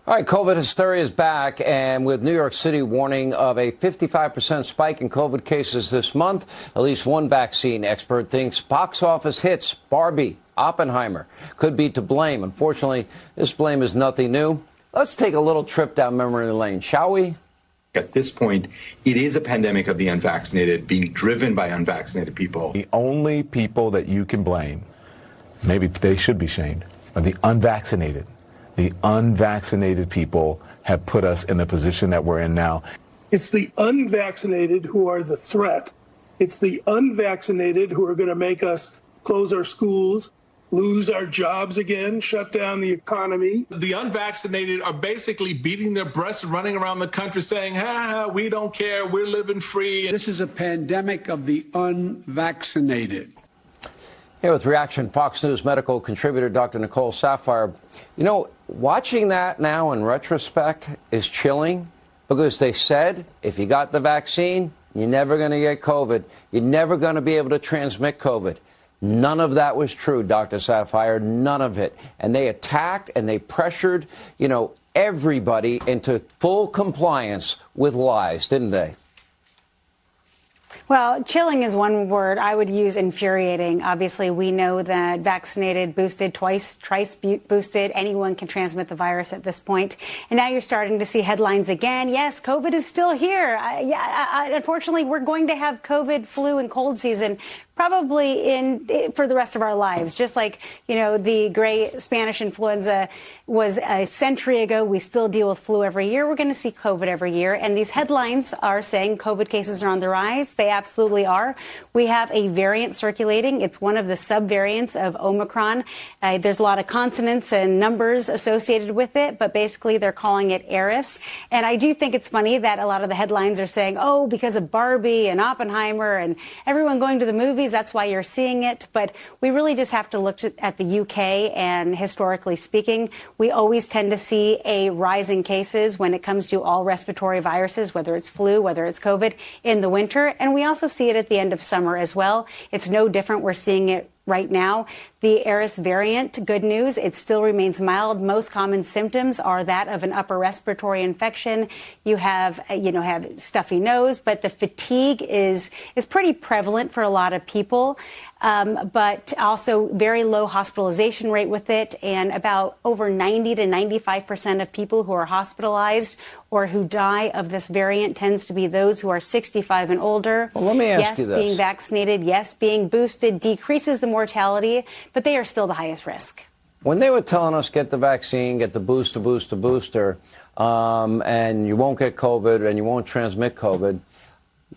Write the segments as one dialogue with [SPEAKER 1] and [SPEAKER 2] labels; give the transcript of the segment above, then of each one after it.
[SPEAKER 1] All right, COVID hysteria is back, and with New York City warning of a 55% spike in COVID cases this month, at least one vaccine expert thinks box office hits Barbie, Oppenheimer could be to blame. Unfortunately, this blame is nothing new. Let's take a little trip down memory lane, shall we?
[SPEAKER 2] At this point, it is a pandemic of the unvaccinated being driven by unvaccinated people.
[SPEAKER 3] The only people that you can blame, maybe they should be shamed, are the unvaccinated. The unvaccinated people have put us in the position that we're in now.
[SPEAKER 4] It's the unvaccinated who are the threat. It's the unvaccinated who are going to make us close our schools, lose our jobs again, shut down the economy.
[SPEAKER 5] The unvaccinated are basically beating their breasts and running around the country saying, we don't care, we're living free.
[SPEAKER 6] This is a pandemic of the unvaccinated.
[SPEAKER 1] Here with Reaction, Fox News medical contributor Dr. Nicole Saphier. You know, watching that now in retrospect is chilling because they said if you got the vaccine, you're never going to get COVID. You're never going to be able to transmit COVID. None of that was true, Dr. Saphier, none of it. And they attacked and they pressured, everybody into full compliance with lies, didn't they?
[SPEAKER 7] Well, chilling is one word. I would use infuriating. Obviously, we know that vaccinated, boosted, twice boosted, anyone can transmit the virus at this point. And now you're starting to see headlines again. Yes, COVID is still here. Unfortunately, we're going to have COVID, flu, and cold season probably for the rest of our lives. Just like, the great Spanish influenza was a century ago. We still deal with flu every year. We're going to see COVID every year. And these headlines are saying COVID cases are on the rise. They absolutely are. We have a variant circulating. It's one of the subvariants of Omicron. There's a lot of consonants and numbers associated with it, but basically they're calling it Eris. And I do think it's funny that a lot of the headlines are saying, because of Barbie and Oppenheimer and everyone going to the movies, that's why you're seeing it. But we really just have to look at the UK, and historically speaking, we always tend to see a rise in cases when it comes to all respiratory viruses, whether it's flu, whether it's COVID, in the winter. And we also see it at the end of summer as well. It's no different. We're seeing it right now. The Eris variant, good news, it still remains mild. Most common symptoms are that of an upper respiratory infection. You have stuffy nose, but the fatigue is pretty prevalent for a lot of people. But also very low hospitalization rate with it, and about over 90 to 95% of people who are hospitalized or who die of this variant tends to be those who are 65 and older.
[SPEAKER 1] Well, let me ask you this.
[SPEAKER 7] Yes, being vaccinated, yes, being boosted decreases the mortality, but they are still the highest risk.
[SPEAKER 1] When they were telling us get the vaccine, get the booster, and you won't get COVID and you won't transmit COVID,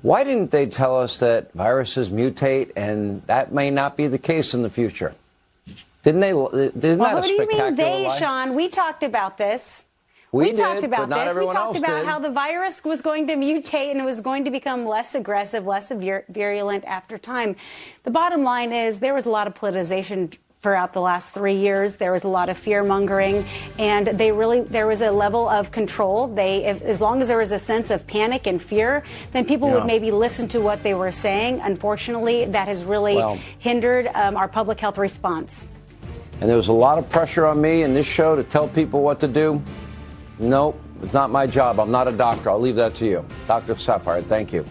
[SPEAKER 1] why didn't they tell us that viruses mutate and that may not be the case in the future? Didn't they? Isn't that a spectacular lie?
[SPEAKER 7] What do you mean they, Sean? We talked about this.
[SPEAKER 1] We
[SPEAKER 7] talked about
[SPEAKER 1] this.
[SPEAKER 7] We talked about how the virus was going to mutate and it was going to become less aggressive, less virulent after time. The bottom line is there was a lot of politicization throughout the last 3 years. There was a lot of fear mongering, and there was a level of control. As long as there was a sense of panic and fear, then people would maybe listen to what they were saying. Unfortunately, that has really hindered our public health response.
[SPEAKER 1] And there was a lot of pressure on me in this show to tell people what to do. Nope, it's not my job. I'm not a doctor. I'll leave that to you. Dr. Saphier, thank you.